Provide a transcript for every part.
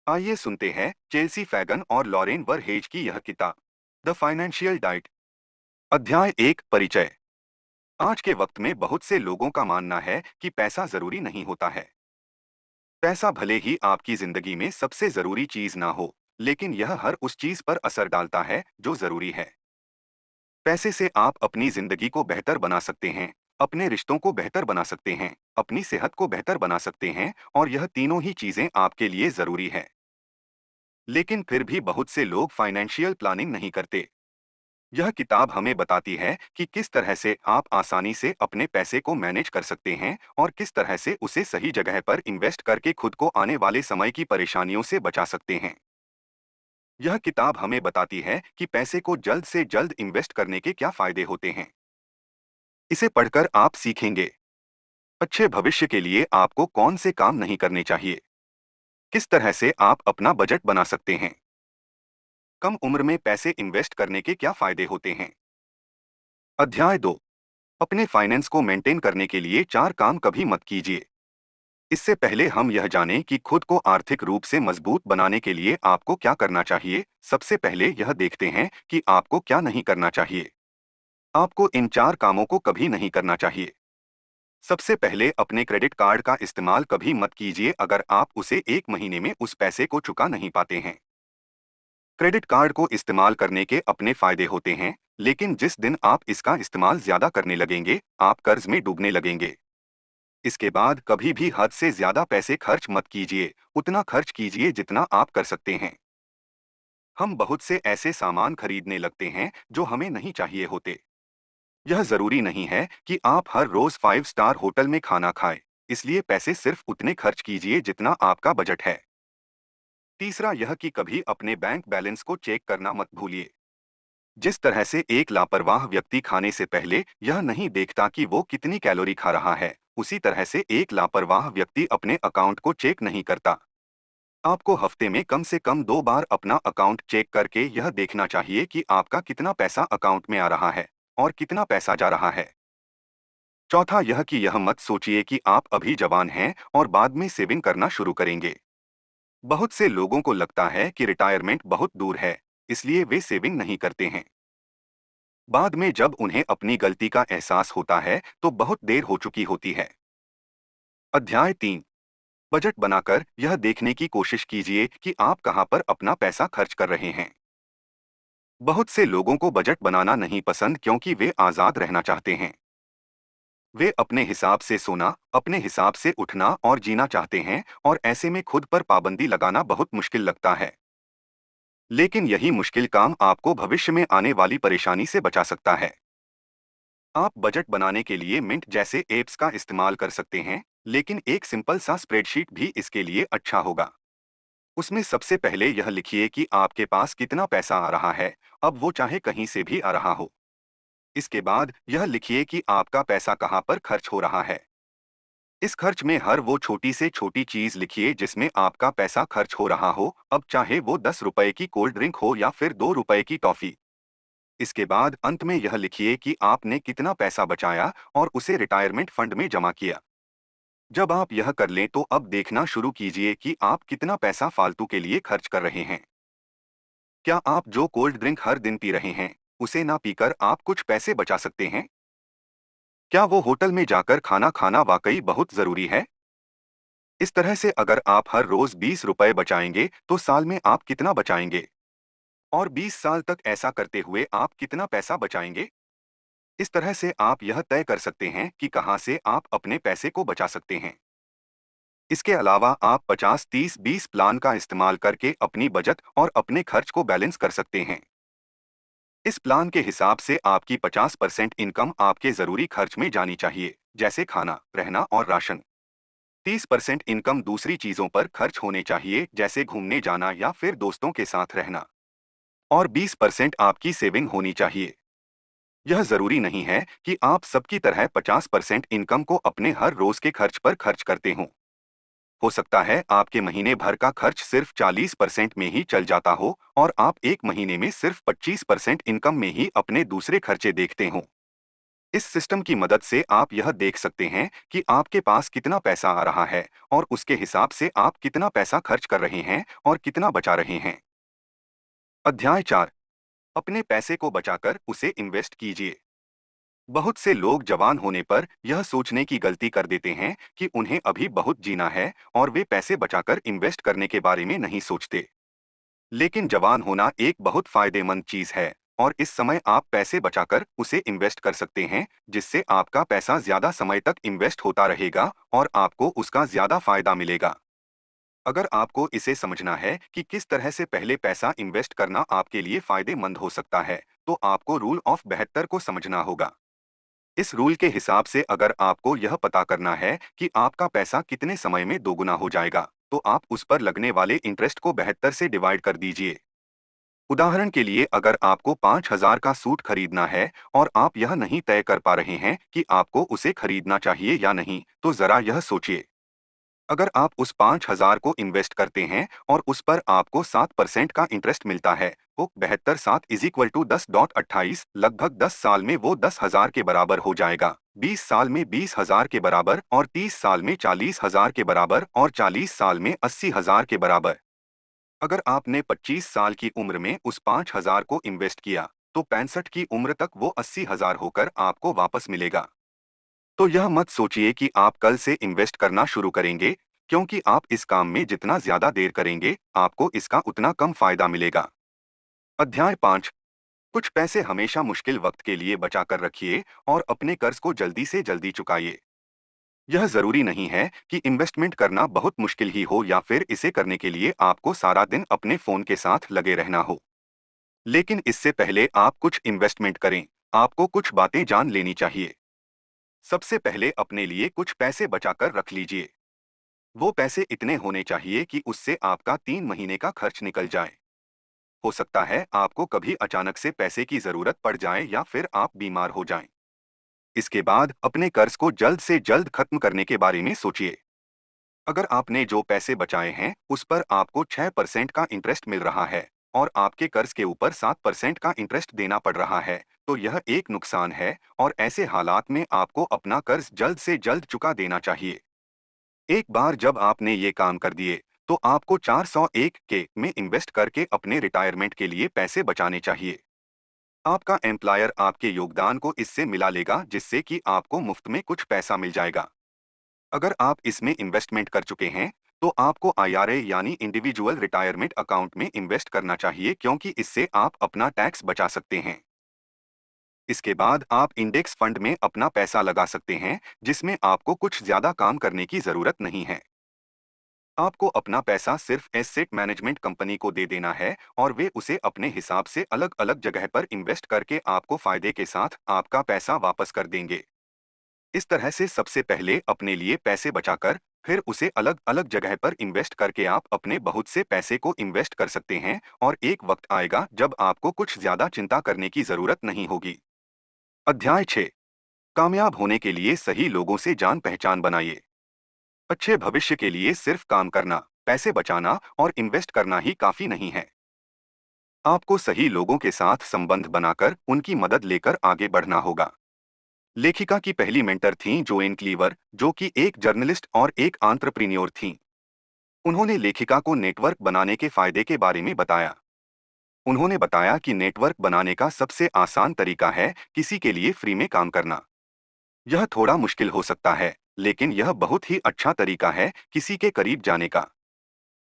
आइए सुनते हैं चेल्सी फैगन और लॉरेन वरहेज की यह किताब द फाइनेंशियल डाइट। अध्याय एक, परिचय। आज के वक्त में बहुत से लोगों का मानना है कि पैसा जरूरी नहीं होता है। पैसा भले ही आपकी जिंदगी में सबसे जरूरी चीज ना हो, लेकिन यह हर उस चीज पर असर डालता है जो जरूरी है। पैसे से आप अपनी जिंदगी को बेहतर बना सकते हैं, अपने रिश्तों को बेहतर बना सकते हैं, अपनी सेहत को बेहतर बना सकते हैं, और यह तीनों ही चीजें आपके लिए जरूरी है। लेकिन फिर भी बहुत से लोग फाइनेंशियल प्लानिंग नहीं करते। यह किताब हमें बताती है कि किस तरह से आप आसानी से अपने पैसे को मैनेज कर सकते हैं और किस तरह से उसे सही जगह पर इन्वेस्ट करके खुद को आने वाले समय की परेशानियों से बचा सकते हैं। यह किताब हमें बताती है कि पैसे को जल्द से जल्द इन्वेस्ट करने के क्या फायदे होते हैं। इसे पढ़कर आप सीखेंगे अच्छे भविष्य के लिए आपको कौन से काम नहीं करने चाहिए, किस तरह से आप अपना बजट बना सकते हैं, कम उम्र में पैसे इन्वेस्ट करने के क्या फायदे होते हैं। अध्याय दो, अपने फाइनेंस को मेंटेन करने के लिए चार काम कभी मत कीजिए। इससे पहले हम यह जानें कि खुद को आर्थिक रूप से मजबूत बनाने के लिए आपको क्या करना चाहिए। सबसे पहले यह देखते हैं कि आपको क्या नहीं करना चाहिए। आपको इन चार कामों को कभी नहीं करना चाहिए। सबसे पहले, अपने क्रेडिट कार्ड का इस्तेमाल कभी मत कीजिए अगर आप उसे एक महीने में उस पैसे को चुका नहीं पाते हैं। क्रेडिट कार्ड को इस्तेमाल करने के अपने फायदे होते हैं, लेकिन जिस दिन आप इसका इस्तेमाल ज्यादा करने लगेंगे, आप कर्ज में डूबने लगेंगे। इसके बाद कभी भी हद से ज्यादा पैसे खर्च मत कीजिए, उतना खर्च कीजिए जितना आप कर सकते हैं। हम बहुत से ऐसे सामान खरीदने लगते हैं जो हमें नहीं चाहिए होते। यह जरूरी नहीं है कि आप हर रोज 5 स्टार होटल में खाना खाएं, इसलिए पैसे सिर्फ उतने खर्च कीजिए जितना आपका बजट है। तीसरा यह कि कभी अपने बैंक बैलेंस को चेक करना मत भूलिए। जिस तरह से एक लापरवाह व्यक्ति खाने से पहले यह नहीं देखता कि वो कितनी कैलोरी खा रहा है, उसी तरह से एक लापरवाह व्यक्ति अपने अकाउंट को चेक नहीं करता। आपको हफ्ते में कम से कम 2 बार अपना अकाउंट चेक करके यह देखना चाहिए कि आपका कितना पैसा अकाउंट में आ रहा है और कितना पैसा जा रहा है। चौथा यह कि यह मत सोचिए कि आप अभी जवान हैं और बाद में सेविंग करना शुरू करेंगे। बहुत से लोगों को लगता है कि रिटायरमेंट बहुत दूर है, इसलिए वे सेविंग नहीं करते हैं। बाद में जब उन्हें अपनी गलती का एहसास होता है तो बहुत देर हो चुकी होती है। अध्याय तीन, बजट बनाकर यह देखने की कोशिश कीजिए कि आप कहां पर अपना पैसा खर्च कर रहे हैं। बहुत से लोगों को बजट बनाना नहीं पसंद क्योंकि वे आजाद रहना चाहते हैं। वे अपने हिसाब से सोना, अपने हिसाब से उठना और जीना चाहते हैं, और ऐसे में खुद पर पाबंदी लगाना बहुत मुश्किल लगता है। लेकिन यही मुश्किल काम आपको भविष्य में आने वाली परेशानी से बचा सकता है। आप बजट बनाने के लिए मिंट जैसे ऐप्स का इस्तेमाल कर सकते हैं, लेकिन एक सिंपल सा स्प्रेडशीट भी इसके लिए अच्छा होगा। उसमें सबसे पहले यह लिखिए कि आपके पास कितना पैसा आ रहा है, अब वो चाहे कहीं से भी आ रहा हो। इसके बाद यह लिखिए कि आपका पैसा कहाँ पर खर्च हो रहा है। इस खर्च में हर वो छोटी से छोटी चीज लिखिए जिसमें आपका पैसा खर्च हो रहा हो, अब चाहे वो 10 रुपए की कोल्ड ड्रिंक हो या फिर 2 रुपए की टॉफी। इसके बाद अंत में यह लिखिए कि आपने कितना पैसा बचाया और उसे रिटायरमेंट फंड में जमा किया। जब आप यह कर लें तो अब देखना शुरू कीजिए कि आप कितना पैसा फालतू के लिए खर्च कर रहे हैं। क्या आप जो कोल्ड ड्रिंक हर दिन पी रहे हैं, उसे ना पीकर आप कुछ पैसे बचा सकते हैं? क्या वो होटल में जाकर खाना खाना वाकई बहुत जरूरी है? इस तरह से अगर आप हर रोज 20 रुपए बचाएंगे तो साल में आप कितना बचाएंगे? और 20 साल तक ऐसा करते हुए आप कितना पैसा बचाएंगे? इस तरह से आप यह तय कर सकते हैं कि कहां से आप अपने पैसे को बचा सकते हैं। इसके अलावा आप 50-30-20 प्लान का इस्तेमाल करके अपनी बचत और अपने खर्च को बैलेंस कर सकते हैं। इस प्लान के हिसाब से आपकी 50% इनकम आपके जरूरी खर्च में जानी चाहिए, जैसे खाना, रहना और राशन। 30% इनकम दूसरी चीजों पर खर्च होने चाहिए, जैसे घूमने जाना या फिर दोस्तों के साथ रहना। और 20% आपकी सेविंग होनी चाहिए। यह जरूरी नहीं है कि आप सबकी तरह 50% इनकम को अपने हर रोज के खर्च पर खर्च करते हों। हो सकता है आपके महीने भर का खर्च सिर्फ 40% में ही चल जाता हो और आप एक महीने में सिर्फ 25% इनकम में ही अपने दूसरे खर्चे देखते हों। इस सिस्टम की मदद से आप यह देख सकते हैं कि आपके पास कितना पैसा आ रहा है और उसके हिसाब से आप कितना पैसा खर्च कर रहे हैं और कितना बचा रहे हैं। अध्याय 4। अपने पैसे को बचाकर उसे इन्वेस्ट कीजिए। बहुत से लोग जवान होने पर यह सोचने की गलती कर देते हैं कि उन्हें अभी बहुत जीना है और वे पैसे बचाकर इन्वेस्ट करने के बारे में नहीं सोचते। लेकिन जवान होना एक बहुत फायदेमंद चीज है और इस समय आप पैसे बचाकर उसे इन्वेस्ट कर सकते हैं, जिससे आपका पैसा ज्यादा समय तक इन्वेस्ट होता रहेगा और आपको उसका ज्यादा फायदा मिलेगा। अगर आपको इसे समझना है कि किस तरह से पहले पैसा इन्वेस्ट करना आपके लिए फायदेमंद हो सकता है, तो आपको रूल ऑफ 72 को समझना होगा। इस रूल के हिसाब से अगर आपको यह पता करना है कि आपका पैसा कितने समय में दोगुना हो जाएगा, तो आप उस पर लगने वाले इंटरेस्ट को 72 से डिवाइड कर दीजिए। उदाहरण के लिए अगर आपको 5,000 का सूट खरीदना है और आप यह नहीं तय कर पा रहे हैं कि आपको उसे खरीदना चाहिए या नहीं, तो जरा यह सोचिए। अगर आप उस 5,000 को इन्वेस्ट करते हैं और उस पर आपको 7% का इंटरेस्ट मिलता है, तो 72 7 इज इक्वल टू 10.28, लगभग 10 साल में वो 10,000 के बराबर हो जाएगा, 20 साल में 20,000 के बराबर और 30 साल में 40,000 के बराबर और 40 साल में 80,000 के बराबर। अगर आपने 25 साल की उम्र में उस 5,000 को इन्वेस्ट किया, तो 65 की उम्र तक वो 80,000 होकर आपको वापस मिलेगा। तो यह मत सोचिए कि आप कल से इन्वेस्ट करना शुरू करेंगे, क्योंकि आप इस काम में जितना ज्यादा देर करेंगे, आपको इसका उतना कम फायदा मिलेगा। अध्याय 5। कुछ पैसे हमेशा मुश्किल वक्त के लिए बचा कर रखिए और अपने कर्ज को जल्दी से जल्दी चुकाइए। यह जरूरी नहीं है कि इन्वेस्टमेंट करना बहुत मुश्किल ही हो या फिर इसे करने के लिए आपको सारा दिन अपने फोन के साथ लगे रहना हो। लेकिन इससे पहले आप कुछ इन्वेस्टमेंट करें, आपको कुछ बातें जान लेनी चाहिए। सबसे पहले अपने लिए कुछ पैसे बचाकर रख लीजिए। वो पैसे इतने होने चाहिए कि उससे आपका 3 महीने का खर्च निकल जाए। हो सकता है आपको कभी अचानक से पैसे की जरूरत पड़ जाए या फिर आप बीमार हो जाएं। इसके बाद अपने कर्ज को जल्द से जल्द खत्म करने के बारे में सोचिए। अगर आपने जो पैसे बचाए हैं उस पर आपको 6% का इंटरेस्ट मिल रहा है और आपके कर्ज के ऊपर 7% का इंटरेस्ट देना पड़ रहा है, तो यह एक नुकसान है और ऐसे हालात में आपको अपना कर्ज जल्द से जल्द चुका देना चाहिए। एक बार जब आपने ये काम कर दिए, तो आपको 401 के में इन्वेस्ट करके अपने रिटायरमेंट के लिए पैसे बचाने चाहिए। आपका एम्प्लॉयर आपके योगदान को इससे मिला लेगा, जिससे कि आपको मुफ्त में कुछ पैसा मिल जाएगा। अगर आप इसमें इन्वेस्टमेंट कर चुके हैं, तो आपको आईआरए यानी इंडिविजुअल रिटायरमेंट अकाउंट में इन्वेस्ट करना चाहिए, क्योंकि इससे आप अपना टैक्स बचा सकते हैं। इसके बाद आप इंडेक्स फंड में अपना पैसा लगा सकते हैं, जिसमें आपको कुछ ज्यादा काम करने की जरूरत नहीं है। आपको अपना पैसा सिर्फ एसेट मैनेजमेंट कंपनी को दे देना है और वे उसे अपने हिसाब से अलग अलग जगह पर इन्वेस्ट करके आपको फायदे के साथ आपका पैसा वापस कर देंगे। इस तरह से सबसे पहले अपने लिए पैसे बचाकर फिर उसे अलग अलग जगह पर इन्वेस्ट करके आप अपने बहुत से पैसे को इन्वेस्ट कर सकते हैं और एक वक्त आएगा जब आपको कुछ ज्यादा चिंता करने की जरूरत नहीं होगी। अध्याय 6। कामयाब होने के लिए सही लोगों से जान पहचान बनाइए। अच्छे भविष्य के लिए सिर्फ काम करना, पैसे बचाना और इन्वेस्ट करना ही काफी नहीं है। आपको सही लोगों के साथ संबंध बनाकर उनकी मदद लेकर आगे बढ़ना होगा। लेखिका की पहली मेंटर थीं जोएन क्लीवर, जो कि एक जर्नलिस्ट और एक एंटरप्रेन्योर थीं। उन्होंने लेखिका को नेटवर्क बनाने के फायदे के बारे में बताया। उन्होंने बताया कि नेटवर्क बनाने का सबसे आसान तरीका है किसी के लिए फ्री में काम करना। यह थोड़ा मुश्किल हो सकता है, लेकिन यह बहुत ही अच्छा तरीका है किसी के करीब जाने का।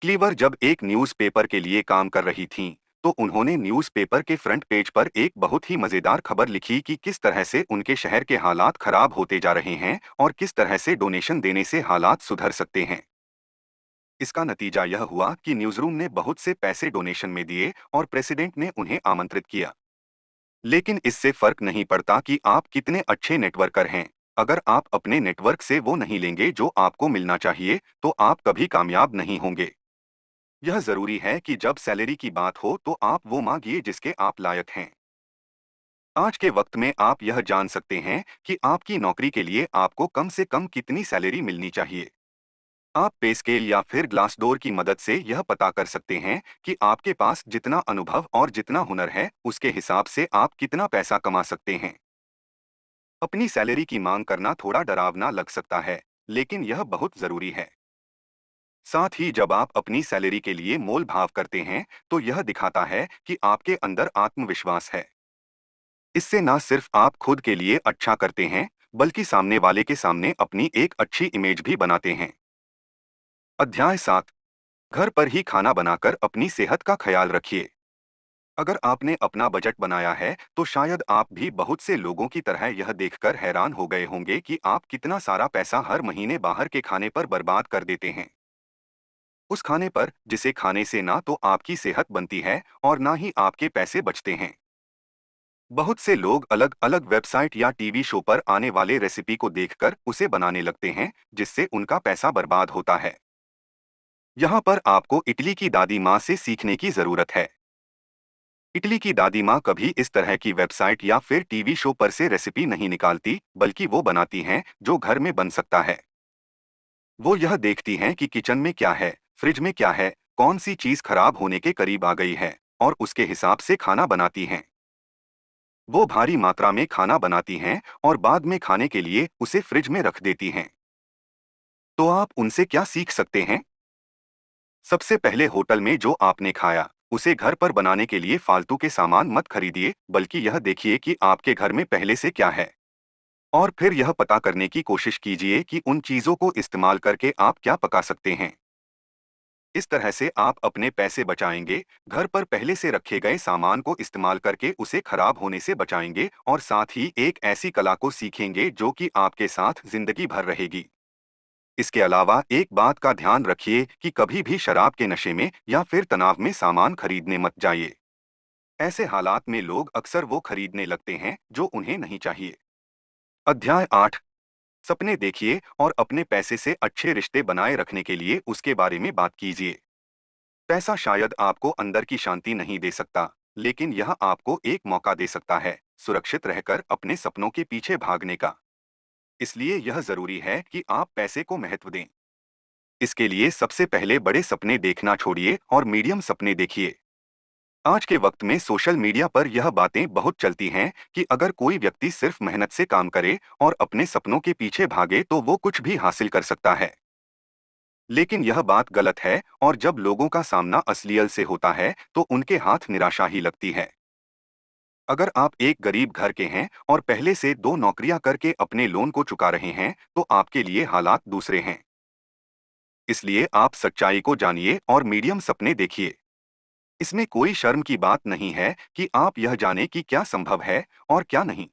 क्लीवर जब एक न्यूज़पेपर के लिए काम कर रही थीं, तो उन्होंने न्यूज़पेपर के फ्रंट पेज पर एक बहुत ही मजेदार खबर लिखी कि किस तरह से उनके शहर के हालात खराब होते जा रहे हैं और किस तरह से डोनेशन देने से हालात सुधर सकते हैं। इसका नतीजा यह हुआ कि न्यूज़रूम ने बहुत से पैसे डोनेशन में दिए और प्रेसिडेंट ने उन्हें आमंत्रित किया। लेकिन इससे फर्क नहीं पड़ता कि आप कितने अच्छे नेटवर्कर हैं। अगर आप अपने नेटवर्क से वो नहीं लेंगे जो आपको मिलना चाहिए, तो आप कभी कामयाब नहीं होंगे। यह जरूरी है कि जब सैलरी की बात हो तो आप वो मांगिए जिसके आप लायक हैं। आज के वक्त में आप यह जान सकते हैं कि आपकी नौकरी के लिए आपको कम से कम कितनी सैलरी मिलनी चाहिए। आप पे स्केल या फिर ग्लासडोर की मदद से यह पता कर सकते हैं कि आपके पास जितना अनुभव और जितना हुनर है, उसके हिसाब से आप कितना पैसा कमा सकते हैं। अपनी सैलरी की मांग करना थोड़ा डरावना लग सकता है, लेकिन यह बहुत जरूरी है। साथ ही जब आप अपनी सैलरी के लिए मोल भाव करते हैं, तो यह दिखाता है कि आपके अंदर आत्मविश्वास है। इससे न सिर्फ आप खुद के लिए अच्छा करते हैं, बल्कि सामने वाले के सामने अपनी एक अच्छी इमेज भी बनाते हैं। अध्याय 7। घर पर ही खाना बनाकर अपनी सेहत का ख्याल रखिए। अगर आपने अपना बजट बनाया है, तो शायद आप भी बहुत से लोगों की तरह यह देखकर हैरान हो गए होंगे कि आप कितना सारा पैसा हर महीने बाहर के खाने पर बर्बाद कर देते हैं। उस खाने पर जिसे खाने से ना तो आपकी सेहत बनती है और ना ही आपके पैसे बचते हैं। बहुत से लोग अलग अलग वेबसाइट या टीवी शो पर आने वाले रेसिपी को देखकर उसे बनाने लगते हैं, जिससे उनका पैसा बर्बाद होता है। यहाँ पर आपको इटली की दादी माँ से सीखने की जरूरत है। इटली की दादी माँ कभी इस तरह की वेबसाइट या फिर टीवी शो पर से रेसिपी नहीं निकालती, बल्कि वो बनाती हैं जो घर में बन सकता है। वो यह देखती हैं कि किचन में क्या है, फ्रिज में क्या है, कौन सी चीज खराब होने के करीब आ गई है, और उसके हिसाब से खाना बनाती हैं। वो भारी मात्रा में खाना बनाती हैं और बाद में खाने के लिए उसे फ्रिज में रख देती हैं। तो आप उनसे क्या सीख सकते हैं? सबसे पहले होटल में जो आपने खाया, उसे घर पर बनाने के लिए फालतू के सामान मत खरीदिए, बल्कि यह देखिए कि आपके घर में पहले से क्या है। और फिर यह पता करने की कोशिश कीजिए कि उन चीजों को इस्तेमाल करके आप क्या पका सकते हैं। इस तरह से आप अपने पैसे बचाएंगे, घर पर पहले से रखे गए सामान को इस्तेमाल करके उसे खराब होने से बचाएंगे और साथ ही एक ऐसी कला को सीखेंगे जो कि आपके साथ जिंदगी भर रहेगी। इसके अलावा एक बात का ध्यान रखिए कि कभी भी शराब के नशे में या फिर तनाव में सामान खरीदने मत जाइए। ऐसे हालात में लोग अक्सर वो खरीदने लगते हैं जो उन्हें नहीं चाहिए। अध्याय 8। सपने देखिए और अपने पैसे से अच्छे रिश्ते बनाए रखने के लिए उसके बारे में बात कीजिए। पैसा शायद आपको अंदर की शांति नहीं दे सकता, लेकिन यह आपको एक मौका दे सकता है सुरक्षित रहकर अपने सपनों के पीछे भागने का। इसलिए यह जरूरी है कि आप पैसे को महत्व दें। इसके लिए सबसे पहले बड़े सपने देखना छोड़िए और मीडियम सपने देखिए। आज के वक्त में सोशल मीडिया पर यह बातें बहुत चलती हैं कि अगर कोई व्यक्ति सिर्फ मेहनत से काम करे और अपने सपनों के पीछे भागे तो वो कुछ भी हासिल कर सकता है। लेकिन यह बात गलत है, और जब लोगों का सामना असलियत से होता है तो उनके हाथ निराशा ही लगती है। अगर आप एक गरीब घर के हैं और पहले से दो नौकरियां करके अपने लोन को चुका रहे हैं, तो आपके लिए हालात दूसरे हैं। इसलिए आप सच्चाई को जानिए और मीडियम सपने देखिए। इसमें कोई शर्म की बात नहीं है कि आप यह जाने कि क्या संभव है और क्या नहीं।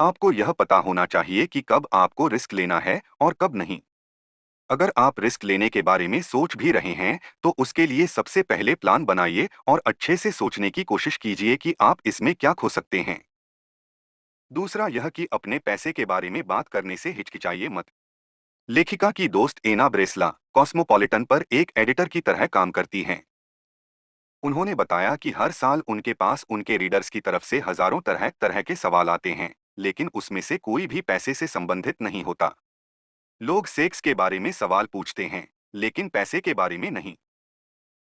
आपको यह पता होना चाहिए कि कब आपको रिस्क लेना है और कब नहीं। अगर आप रिस्क लेने के बारे में सोच भी रहे हैं, तो उसके लिए सबसे पहले प्लान बनाइए और अच्छे से सोचने की कोशिश कीजिए कि आप इसमें क्या खो सकते हैं। दूसरा यह कि अपने पैसे के बारे में बात करने से हिचकिचाइए मत। लेखिका की दोस्त एना ब्रेसला कॉस्मोपॉलिटन पर एक एडिटर की तरह काम करती हैं। उन्होंने बताया कि हर साल उनके पास उनके रीडर्स की तरफ से हजारों तरह तरह के सवाल आते हैं, लेकिन उसमें से कोई भी पैसे से संबंधित नहीं होता। लोग सेक्स के बारे में सवाल पूछते हैं, लेकिन पैसे के बारे में नहीं।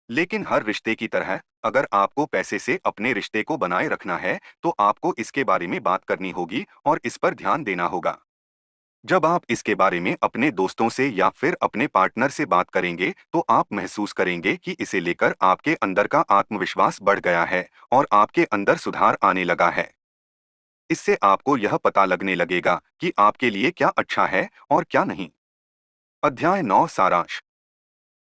लेकिन हर रिश्ते की तरह, अगर आपको पैसे से अपने रिश्ते को बनाए रखना है, तो आपको इसके बारे में बात करनी होगी और इस पर ध्यान देना होगा। जब आप इसके बारे में अपने दोस्तों से या फिर अपने पार्टनर से बात करेंगे, तो आप महसूस करेंगे कि इसे लेकर आपके अंदर का आत्मविश्वास बढ़ गया है और आपके अंदर सुधार आने लगा है। इससे आपको यह पता लगने लगेगा कि आपके लिए क्या अच्छा है और क्या नहीं। अध्याय 9 सारांश।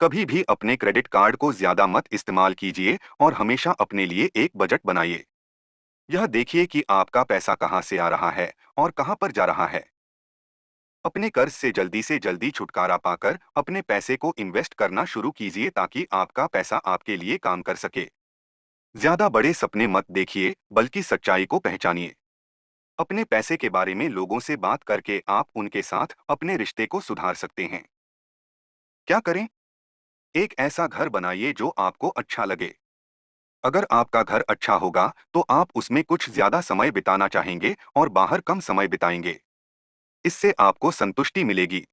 कभी भी अपने क्रेडिट कार्ड को ज्यादा मत इस्तेमाल कीजिए और हमेशा अपने लिए एक बजट बनाइए। यह देखिए कि आपका पैसा कहाँ से आ रहा है और कहाँ पर जा रहा है। अपने कर्ज से जल्दी छुटकारा पाकर अपने पैसे को इन्वेस्ट करना शुरू कीजिए ताकि आपका पैसा आपके लिए काम कर सके। ज्यादा बड़े सपने मत देखिए, बल्कि सच्चाई को पहचानिए। अपने पैसे के बारे में लोगों से बात करके आप उनके साथ अपने रिश्ते को सुधार सकते हैं। क्या करें? एक ऐसा घर बनाइए जो आपको अच्छा लगे। अगर आपका घर अच्छा होगा, तो आप उसमें कुछ ज्यादा समय बिताना चाहेंगे और बाहर कम समय बिताएंगे। इससे आपको संतुष्टि मिलेगी।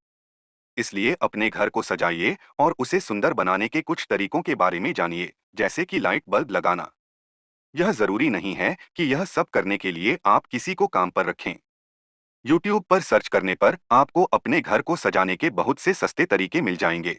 इसलिए अपने घर को सजाइए और उसे सुंदर बनाने के कुछ तरीकों के बारे में जानिए, जैसे कि लाइट बल्ब लगाना। यह जरूरी नहीं है कि यह सब करने के लिए आप किसी को काम पर रखें। यूट्यूब पर सर्च करने पर आपको अपने घर को सजाने के बहुत से सस्ते तरीके मिल जाएंगे।